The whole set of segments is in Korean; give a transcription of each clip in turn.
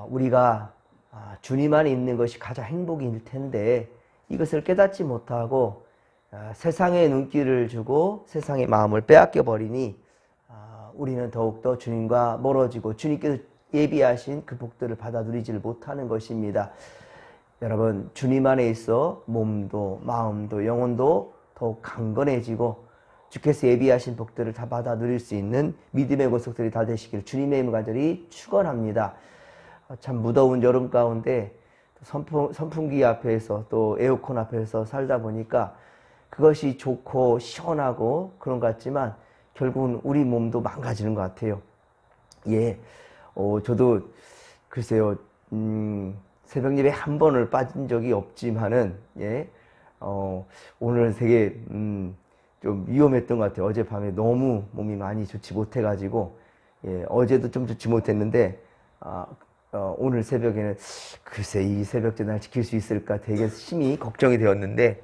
우리가 주님 안에 있는 것이 가장 행복일 텐데 이것을 깨닫지 못하고 세상의 눈길을 주고 세상의 마음을 빼앗겨 버리니 우리는 더욱더 주님과 멀어지고 주님께서 예비하신 그 복들을 받아 누리지를 못하는 것입니다. 여러분, 주님 안에 있어 몸도 마음도 영혼도 더욱 강건해지고 주께서 예비하신 복들을 다 받아 누릴 수 있는 믿음의 권속들이 다 되시길 주님의 이름을 간절히 축원합니다. 참 무더운 여름 가운데 선풍기 앞에서 또 에어컨 앞에서 살다 보니까 그것이 좋고 시원하고 그런 것 같지만 결국은 우리 몸도 망가지는 것 같아요. 예, 저도 글쎄요, 새벽 예배 한 번을 빠진 적이 없지만은 예, 오늘 되게 좀 위험했던 것 같아요. 어젯밤에 너무 몸이 많이 좋지 못해가지고 예, 어제도 좀 좋지 못했는데 오늘 새벽에는 글쎄 이 새벽 전날 지킬 수 있을까 되게 심히 걱정이 되었는데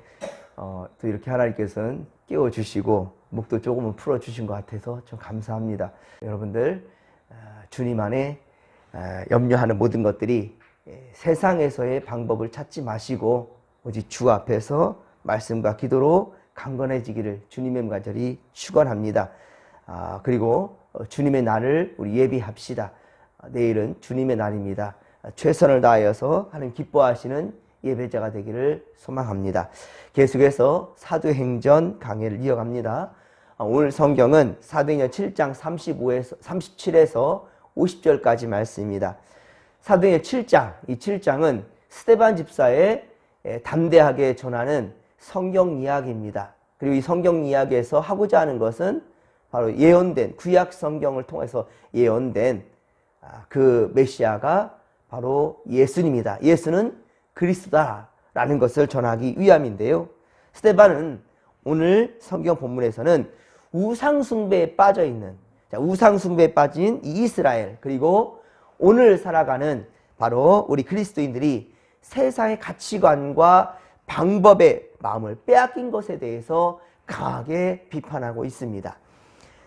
또 이렇게 하나님께서는 깨워주시고 목도 조금은 풀어주신 것 같아서 좀 감사합니다. 여러분들 주님 안에 염려하는 모든 것들이 세상에서의 방법을 찾지 마시고 오직 주 앞에서 말씀과 기도로 강건해지기를 주님의 간절히 축원합니다. 그리고 주님의 날을 우리 예비합시다. 내일은 주님의 날입니다. 최선을 다하여서 하나님 기뻐하시는 예배자가 되기를 소망합니다. 계속해서 사도행전 강해를 이어갑니다. 오늘 성경은 사도행전 7장 37에서 50절까지 말씀입니다. 사도행전 7장, 이 7장은 스데반 집사의 담대하게 전하는 성경 이야기입니다. 그리고 이 성경 이야기에서 하고자 하는 것은 바로 예언된 구약 성경을 통해서 예언된 그 메시아가 바로 예수님이다. 예수는 그리스도다라는 것을 전하기 위함인데요. 스데반은 오늘 성경 본문에서는 우상숭배에 빠져 있는, 우상숭배에 빠진 이 이스라엘, 그리고 오늘 살아가는 바로 우리 그리스도인들이 세상의 가치관과 방법의 마음을 빼앗긴 것에 대해서 강하게 비판하고 있습니다.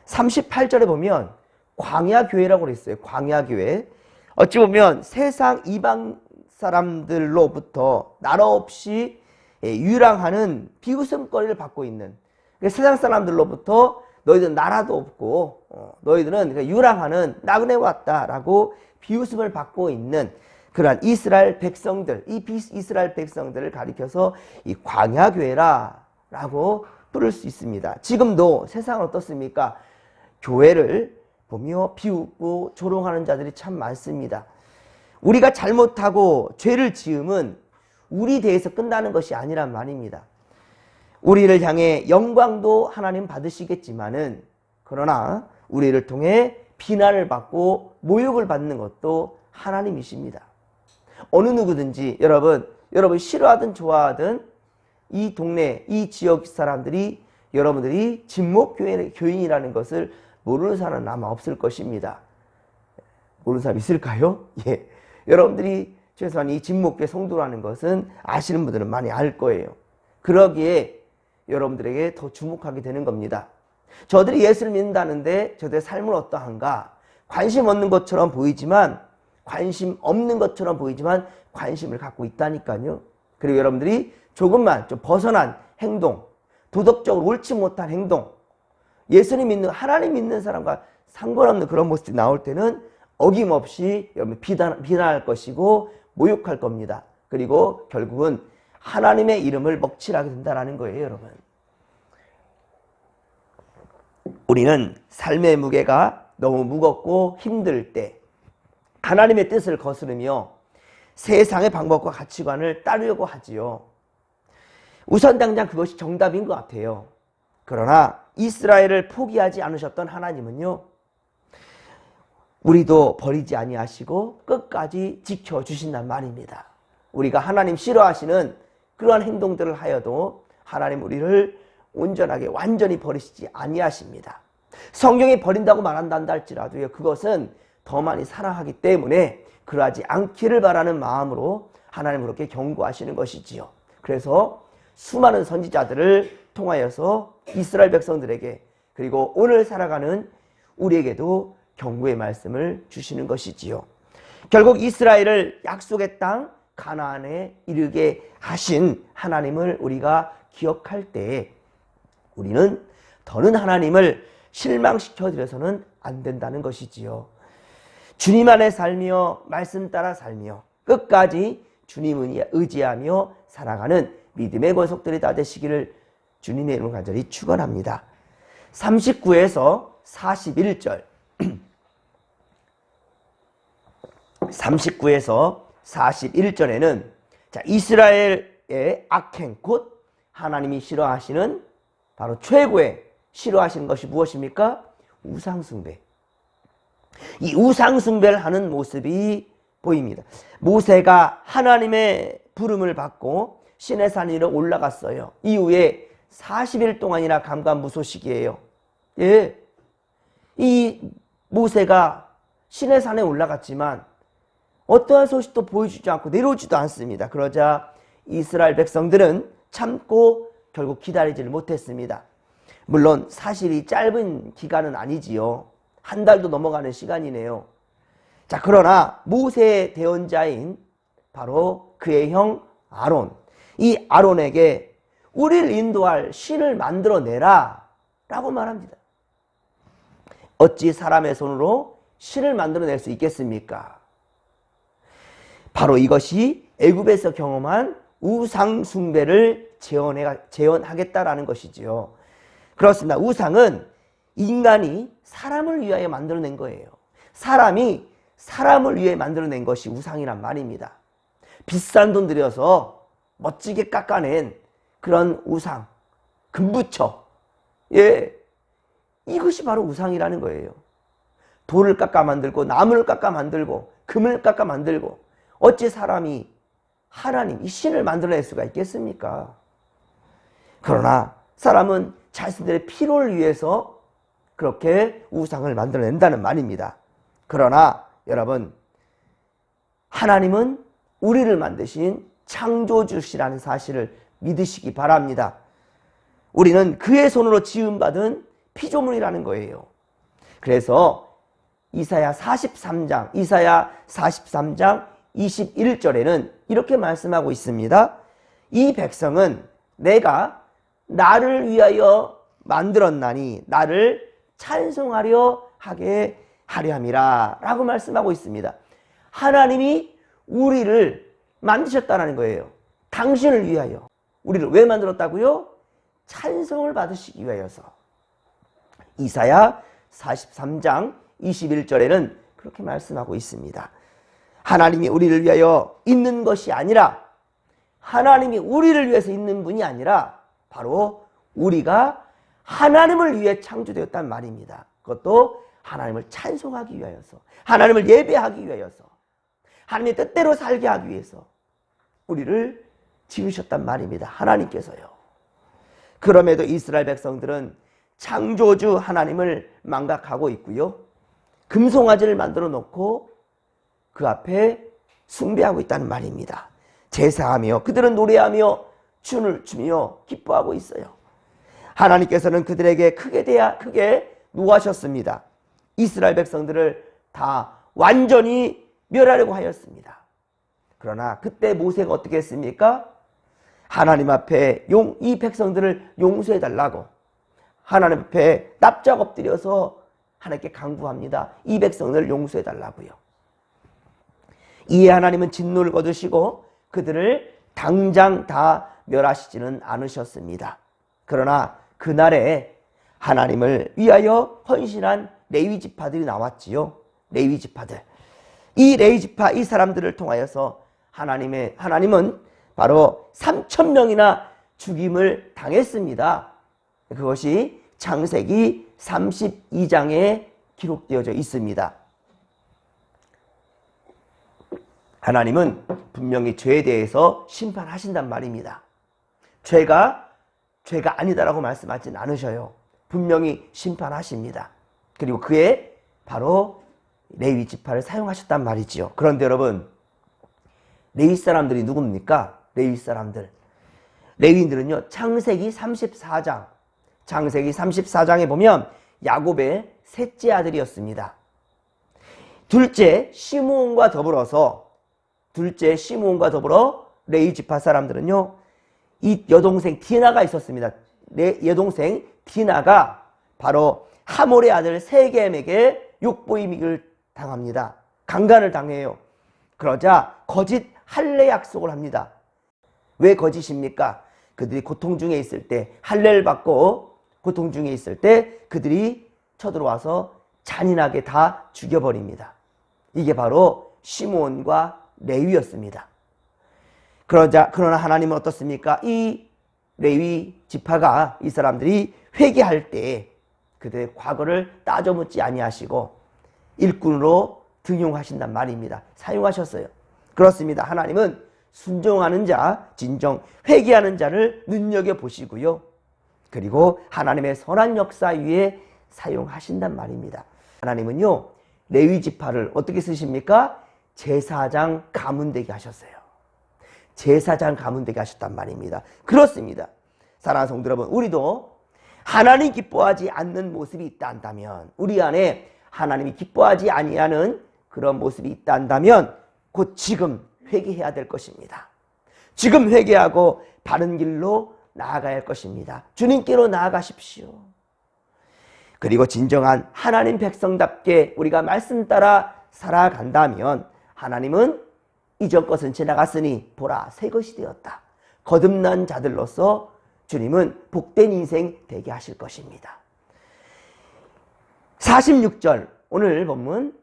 38절에 보면 광야교회라고 그랬어요. 광야교회. 어찌 보면 세상 이방 사람들로부터 나라 없이 유랑하는 비웃음거리를 받고 있는, 세상 사람들로부터 너희들은 나라도 없고 너희들은 유랑하는 나그네 왔다라고 비웃음을 받고 있는 그러한 이스라엘 백성들, 이 비이스라엘 백성들을 가리켜서 이 광야교회라고 부를 수 있습니다. 지금도 세상은 어떻습니까? 교회를 보며 비웃고 조롱하는 자들이 참 많습니다. 우리가 잘못하고 죄를 지으면 우리 대해서 끝나는 것이 아니란 말입니다. 우리를 향해 영광도 하나님 받으시겠지만은 그러나 우리를 통해 비난을 받고 모욕을 받는 것도 하나님이십니다. 어느 누구든지 여러분 싫어하든 좋아하든 이 동네, 이 지역 사람들이 여러분들이 진목교인이라는 것을 모르는 사람은 아마 없을 것입니다. 모르는 사람 있을까요? 예. 여러분들이 최소한 이 진목교회 성도라는 것은 아시는 분들은 많이 알 거예요. 그러기에 여러분들에게 더 주목하게 되는 겁니다. 저들이 예수를 믿는다는데 저들의 삶은 어떠한가? 관심 없는 것처럼 보이지만 관심 없는 것처럼 보이지만 관심을 갖고 있다니까요. 그리고 여러분들이 조금만 좀 벗어난 행동, 도덕적으로 옳지 못한 행동, 예수님 믿는, 하나님 믿는 사람과 상관없는 그런 모습이 나올 때는 어김없이 여러분 비난할 것이고 모욕할 겁니다. 그리고 결국은 하나님의 이름을 먹칠하게 된다는 거예요, 여러분. 우리는 삶의 무게가 너무 무겁고 힘들 때 하나님의 뜻을 거스르며 세상의 방법과 가치관을 따르려고 하지요. 우선 당장 그것이 정답인 것 같아요. 그러나 이스라엘을 포기하지 않으셨던 하나님은요, 우리도 버리지 아니하시고 끝까지 지켜주신단 말입니다. 우리가 하나님 싫어하시는 그러한 행동들을 하여도 하나님 우리를 온전하게 완전히 버리시지 아니하십니다. 성경이 버린다고 말한다 할지라도요, 그것은 더 많이 사랑하기 때문에 그러하지 않기를 바라는 마음으로 하나님 그렇게 경고하시는 것이지요. 그래서 수많은 선지자들을 통하여서 이스라엘 백성들에게 그리고 오늘 살아가는 우리에게도 경고의 말씀을 주시는 것이지요. 결국 이스라엘을 약속의 땅 가나안에 이르게 하신 하나님을 우리가 기억할 때 우리는 더는 하나님을 실망시켜 드려서는 안 된다는 것이지요. 주님 안에 살며 말씀 따라 살며 끝까지 주님을 의지하며 살아가는 믿음의 권속들이 다 되시기를 주님의 이름으로 간절히 축원합니다. 39에서 41절 39에서 41절에는 이스라엘의 악행 곧 하나님이 싫어하시는 바로 최고의 싫어하시는 것이 무엇입니까? 우상숭배. 이 우상숭배를 하는 모습이 보입니다. 모세가 하나님의 부름을 받고 시내산 위로 올라갔어요. 이후에 40일 동안이나 감감무소식이에요. 예. 이 모세가 시내산에 올라갔지만 어떠한 소식도 보여주지 않고 내려오지도 않습니다. 그러자 이스라엘 백성들은 참고 결국 기다리지를 못했습니다. 물론 사실이 짧은 기간은 아니지요. 한 달도 넘어가는 시간이네요. 자, 그러나 모세의 대언자인 바로 그의 형 아론, 이 아론에게 우리를 인도할 신을 만들어내라 라고 말합니다. 어찌 사람의 손으로 신을 만들어낼 수 있겠습니까? 바로 이것이 애굽에서 경험한 우상 숭배를 재현하겠다라는 것이지요. 그렇습니다. 우상은 인간이 사람을 위하여 만들어낸 거예요. 사람이 사람을 위해 만들어낸 것이 우상이란 말입니다. 비싼 돈 들여서 멋지게 깎아낸 그런 우상, 금부처, 예, 이것이 바로 우상이라는 거예요. 돌을 깎아 만들고 나무를 깎아 만들고 금을 깎아 만들고 어찌 사람이 하나님, 이 신을 만들어낼 수가 있겠습니까? 그러나 사람은 자신들의 필요를 위해서 그렇게 우상을 만들어낸다는 말입니다. 그러나 여러분, 하나님은 우리를 만드신 창조주시라는 사실을 믿으시기 바랍니다. 우리는 그의 손으로 지음받은 피조물이라는 거예요. 그래서 이사야 43장 21절에는 이렇게 말씀하고 있습니다. 이 백성은 내가 나를 위하여 만들었나니 나를 찬송하려 하게 하려 함이라 라고 말씀하고 있습니다. 하나님이 우리를 만드셨다는 거예요. 당신을 위하여. 우리를 왜 만들었다고요? 찬송을 받으시기 위하여서. 이사야 43장 21절에는 그렇게 말씀하고 있습니다. 하나님이 우리를 위하여 있는 것이 아니라, 하나님이 우리를 위해서 있는 분이 아니라 바로 우리가 하나님을 위해 창조되었단 말입니다. 그것도 하나님을 찬송하기 위하여서, 하나님을 예배하기 위하여서, 하나님의 뜻대로 살게 하기 위해서 우리를 지으셨단 말입니다. 하나님께서요. 그럼에도 이스라엘 백성들은 창조주 하나님을 망각하고 있고요. 금송아지를 만들어 놓고 그 앞에 숭배하고 있다는 말입니다. 제사하며 그들은 노래하며 춤을 추며 기뻐하고 있어요. 하나님께서는 그들에게 크게 노하셨습니다. 이스라엘 백성들을 다 완전히 멸하려고 하였습니다. 그러나 그때 모세가 어떻게 했습니까? 하나님 앞에 이 백성들을 용서해달라고 하나님 앞에 납작 엎드려서 하나님께 간구합니다. 이 백성들을 용서해달라고요. 이에 하나님은 진노를 거두시고 그들을 당장 다 멸하시지는 않으셨습니다. 그러나 그날에 하나님을 위하여 헌신한 레위 지파들이 나왔지요. 레위 지파들. 이 레위 지파, 이 사람들을 통하여서 하나님은 바로 3,000명이나 죽임을 당했습니다. 그것이 창세기 32장에 기록되어져 있습니다. 하나님은 분명히 죄에 대해서 심판하신단 말입니다. 죄가 아니다라고 말씀하진 않으셔요. 분명히 심판하십니다. 그리고 그의 바로 레위 지파를 사용하셨단 말이지요. 그런데 여러분, 레위 사람들이 누굽니까? 레위 사람들. 레위인들은요, 창세기 34장에 보면 야곱의 셋째 아들이었습니다. 둘째 시므온과 더불어 레위 지파 사람들은요, 이 여동생 디나가 있었습니다. 여동생 디나가 바로 하몰의 아들 세겜에게 욕보임을 당합니다. 강간을 당해요. 그러자 거짓 할례 약속을 합니다. 왜 거짓입니까? 그들이 고통 중에 있을 때, 할례를 받고 고통 중에 있을 때 그들이 쳐들어와서 잔인하게 다 죽여버립니다. 이게 바로 시므온과 레위였습니다. 그러나 하나님은 어떻습니까? 이 레위 지파가, 이 사람들이 회개할 때 그들의 과거를 따져묻지 아니하시고 일꾼으로 등용하신단 말입니다. 사용하셨어요. 그렇습니다. 하나님은 순종하는 자, 진정 회개하는 자를 눈여겨보시고요. 그리고 하나님의 선한 역사 위에 사용하신단 말입니다. 하나님은요, 레위 지파를 어떻게 쓰십니까? 제사장 가문되게 하셨어요. 제사장 가문되게 하셨단 말입니다. 그렇습니다. 사랑하는 성도 여러분, 우리도 하나님 기뻐하지 않는 모습이 있다 한다면, 우리 안에 하나님이 기뻐하지 아니하는 그런 모습이 있다 한다면 곧 지금 회개해야 될 것입니다. 지금 회개하고 바른 길로 나아가야 할 것입니다. 주님께로 나아가십시오. 그리고 진정한 하나님 백성답게 우리가 말씀 따라 살아간다면 하나님은 이전 것은 지나갔으니 보라 새 것이 되었다. 거듭난 자들로서 주님은 복된 인생 되게 하실 것입니다. 46절 오늘 본문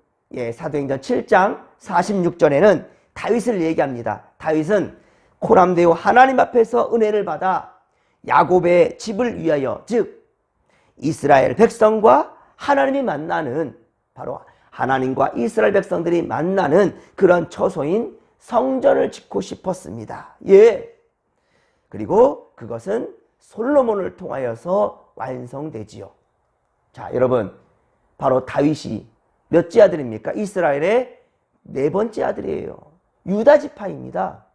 사도행전 7장 46절에는 다윗을 얘기합니다. 다윗은 코람데오 하나님 앞에서 은혜를 받아 야곱의 집을 위하여, 즉 이스라엘 백성과 하나님이 만나는, 바로 하나님과 이스라엘 백성들이 만나는 그런 처소인 성전을 짓고 싶었습니다. 그리고 그것은 솔로몬을 통하여서 완성되지요. 자, 여러분, 바로 다윗이 몇째 아들입니까? 이스라엘의 네 번째 아들이에요. 유다 지파입니다.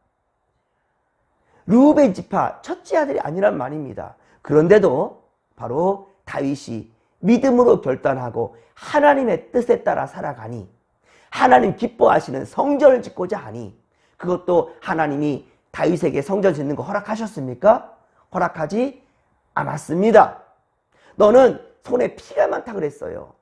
르우벤 지파 첫째 아들이 아니란 말입니다. 그런데도 바로 다윗이 믿음으로 결단하고 하나님의 뜻에 따라 살아가니, 하나님 기뻐하시는 성전을 짓고자 하니, 그것도 하나님이 다윗에게 성전 짓는 거 허락하셨습니까? 허락하지 않았습니다. 너는 손에 피가 많다 그랬어요.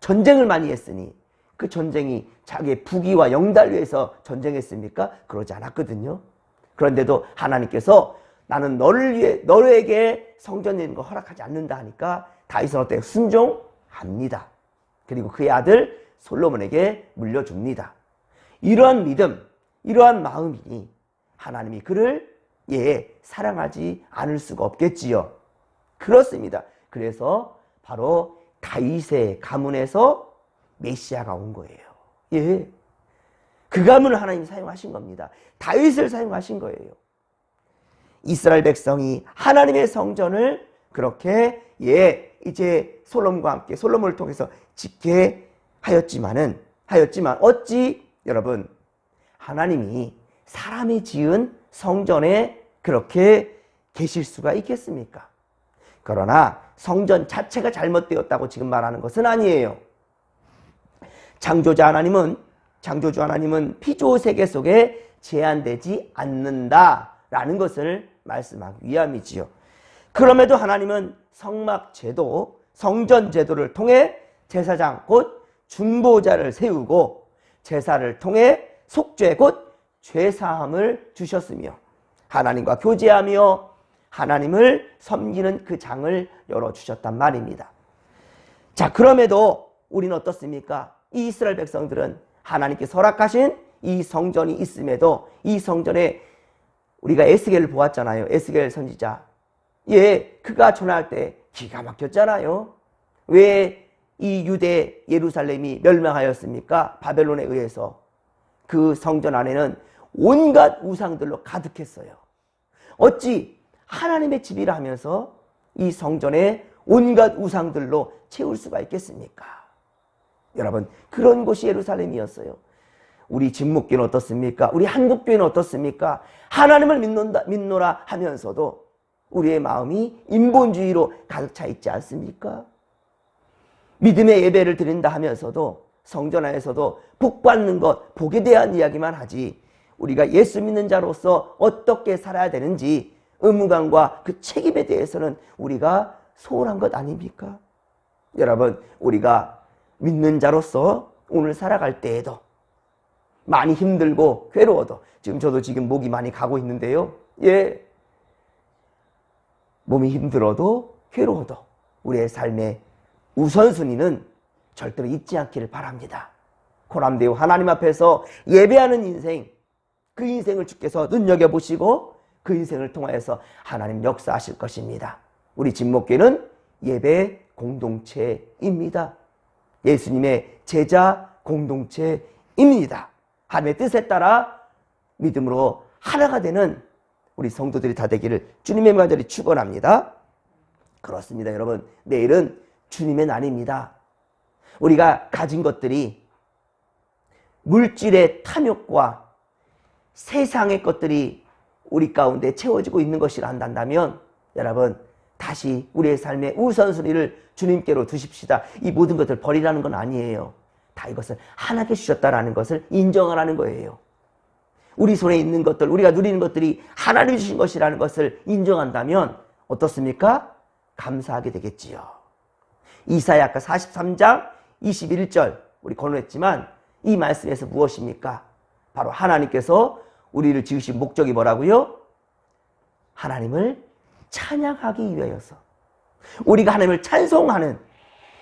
전쟁을 많이 했으니. 그 전쟁이 자기의 부귀와 영달 위해서 전쟁했습니까? 그러지 않았거든요. 그런데도 하나님께서 나는 너를 위해, 너에게 성전 짓는 거 허락하지 않는다 하니까 다윗은 어때요? 순종합니다. 그리고 그의 아들 솔로몬에게 물려줍니다. 이러한 믿음, 이러한 마음이 하나님이 그를 사랑하지 않을 수가 없겠지요. 그렇습니다. 그래서 바로 다윗의 가문에서 메시아가 온 거예요. 그 가문을 하나님이 사용하신 겁니다. 다윗을 사용하신 거예요. 이스라엘 백성이 하나님의 성전을 그렇게 이제 솔로몬과 함께 솔로몬을 통해서 짓게 하였지만 어찌 여러분 하나님이 사람이 지은 성전에 그렇게 계실 수가 있겠습니까? 그러나 성전 자체가 잘못되었다고 지금 말하는 것은 아니에요. 창조주 하나님은 피조 세계 속에 제한되지 않는다라는 것을 말씀하기 위함이지요. 그럼에도 하나님은 성막제도, 성전제도를 통해 제사장 곧 중보자를 세우고 제사를 통해 속죄 곧 죄사함을 주셨으며 하나님과 교제하며 하나님을 섬기는 그 장을 열어주셨단 말입니다. 자, 그럼에도 우리는 어떻습니까? 이 이스라엘 백성들은 하나님께서 허락하신 이 성전이 있음에도 이 성전에 우리가 에스겔을 보았잖아요. 에스겔 선지자. 그가 전할 때 기가 막혔잖아요. 왜 이 유대 예루살렘이 멸망하였습니까? 바벨론에 의해서. 그 성전 안에는 온갖 우상들로 가득했어요. 어찌 하나님의 집이라 하면서 이 성전에 온갖 우상들로 채울 수가 있겠습니까? 여러분, 그런 곳이 예루살렘이었어요. 우리 진목교는 어떻습니까? 우리 한국교회는 어떻습니까? 하나님을 믿노라 하면서도 우리의 마음이 인본주의로 가득 차 있지 않습니까? 믿음의 예배를 드린다 하면서도 성전 안에서도 복 받는 것, 복에 대한 이야기만 하지 우리가 예수 믿는 자로서 어떻게 살아야 되는지 의무감과 그 책임에 대해서는 우리가 소홀한 것 아닙니까? 여러분, 우리가 믿는 자로서 오늘 살아갈 때에도 많이 힘들고 괴로워도, 지금 저도 지금 목이 많이 가고 있는데요. 예, 몸이 힘들어도 괴로워도 우리의 삶의 우선순위는 절대로 잊지 않기를 바랍니다. 코람데오 하나님 앞에서 예배하는 인생, 그 인생을 주께서 눈여겨보시고 그 인생을 통하여서 하나님 역사하실 것입니다. 우리 진목교회는 예배 공동체입니다. 예수님의 제자 공동체입니다. 하나님의 뜻에 따라 믿음으로 하나가 되는 우리 성도들이 다 되기를 주님의 간절히 축원합니다. 그렇습니다. 여러분, 내일은 주님의 날입니다. 우리가 가진 것들이 물질의 탐욕과 세상의 것들이 우리 가운데 채워지고 있는 것이라 한다면 여러분, 다시 우리의 삶의 우선순위를 주님께로 두십시다. 이 모든 것을 버리라는 건 아니에요. 다 이것을 하나님께 주셨다라는 것을 인정하라는 거예요. 우리 손에 있는 것들, 우리가 누리는 것들이 하나님이 주신 것이라는 것을 인정한다면 어떻습니까? 감사하게 되겠지요. 이사야 아까 43장 21절 우리 거론했지만 이 말씀에서 무엇입니까? 바로 하나님께서 우리를 지으신 목적이 뭐라고요? 하나님을 찬양하기 위하여서, 우리가 하나님을 찬송하는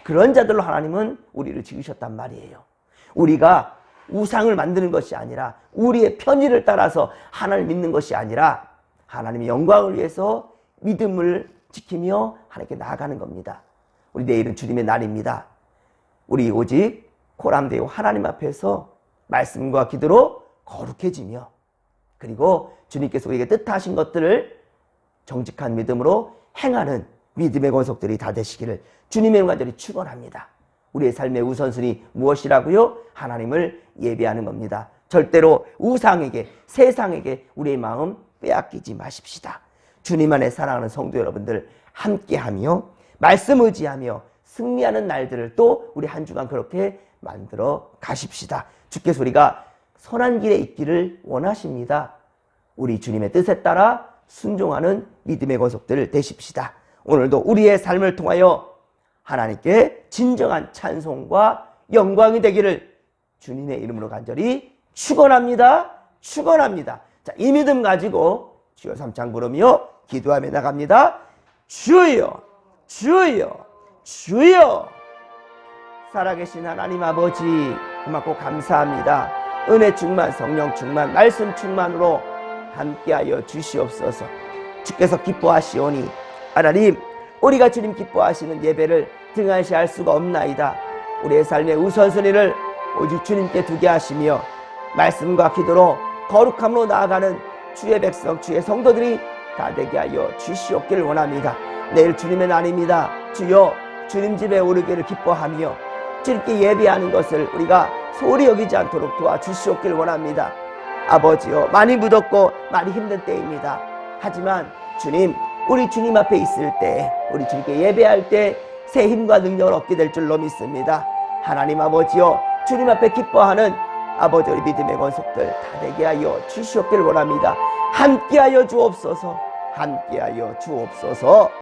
그런 자들로 하나님은 우리를 지으셨단 말이에요. 우리가 우상을 만드는 것이 아니라, 우리의 편의를 따라서 하나님을 믿는 것이 아니라 하나님의 영광을 위해서 믿음을 지키며 하나님께 나아가는 겁니다. 우리 내일은 주님의 날입니다. 우리 오직 코람데오 하나님 앞에서 말씀과 기도로 거룩해지며, 그리고 주님께서 우리에게 뜻하신 것들을 정직한 믿음으로 행하는 믿음의 권속들이 다 되시기를 주님의 간절히 축원합니다. 우리의 삶의 우선순위 무엇이라고요? 하나님을 예배하는 겁니다. 절대로 우상에게, 세상에게 우리의 마음 빼앗기지 마십시다. 주님 안에 사랑하는 성도 여러분들, 함께하며 말씀 의지하며 승리하는 날들을 또 우리 한 주간 그렇게 만들어 가십시다. 주께서 우리가 선한 길에 있기를 원하십니다. 우리 주님의 뜻에 따라 순종하는 믿음의 권속들 되십시다. 오늘도 우리의 삶을 통하여 하나님께 진정한 찬송과 영광이 되기를 주님의 이름으로 간절히 축원합니다. 축원합니다. 자, 이 믿음 가지고 주여 삼창 부르며 기도하며 나갑니다. 주여, 주여, 주여. 살아계신 하나님 아버지, 고맙고 감사합니다. 은혜 충만, 성령 충만, 말씀 충만으로 함께하여 주시옵소서. 주께서 기뻐하시오니 하나님, 우리가 주님 기뻐하시는 예배를 등한시할 수가 없나이다. 우리의 삶의 우선순위를 오직 주님께 두게 하시며 말씀과 기도로 거룩함으로 나아가는 주의 백성, 주의 성도들이 다 되게 하여 주시옵기를 원합니다. 내일 주님의 날입니다. 주여, 주님 집에 오르기를 기뻐하며 주님께 예배하는 것을 우리가 소홀히 여기지 않도록 도와주시옵기를 원합니다. 아버지여, 많이 무덥고 많이 힘든 때입니다. 하지만 주님, 우리 주님 앞에 있을 때, 우리 주님께 예배할 때 새 힘과 능력을 얻게 될 줄로 믿습니다. 하나님 아버지여, 주님 앞에 기뻐하는 아버지 우리 믿음의 권속들 다 되게 하여 주시옵기를 원합니다. 함께하여 주옵소서. 함께하여 주옵소서.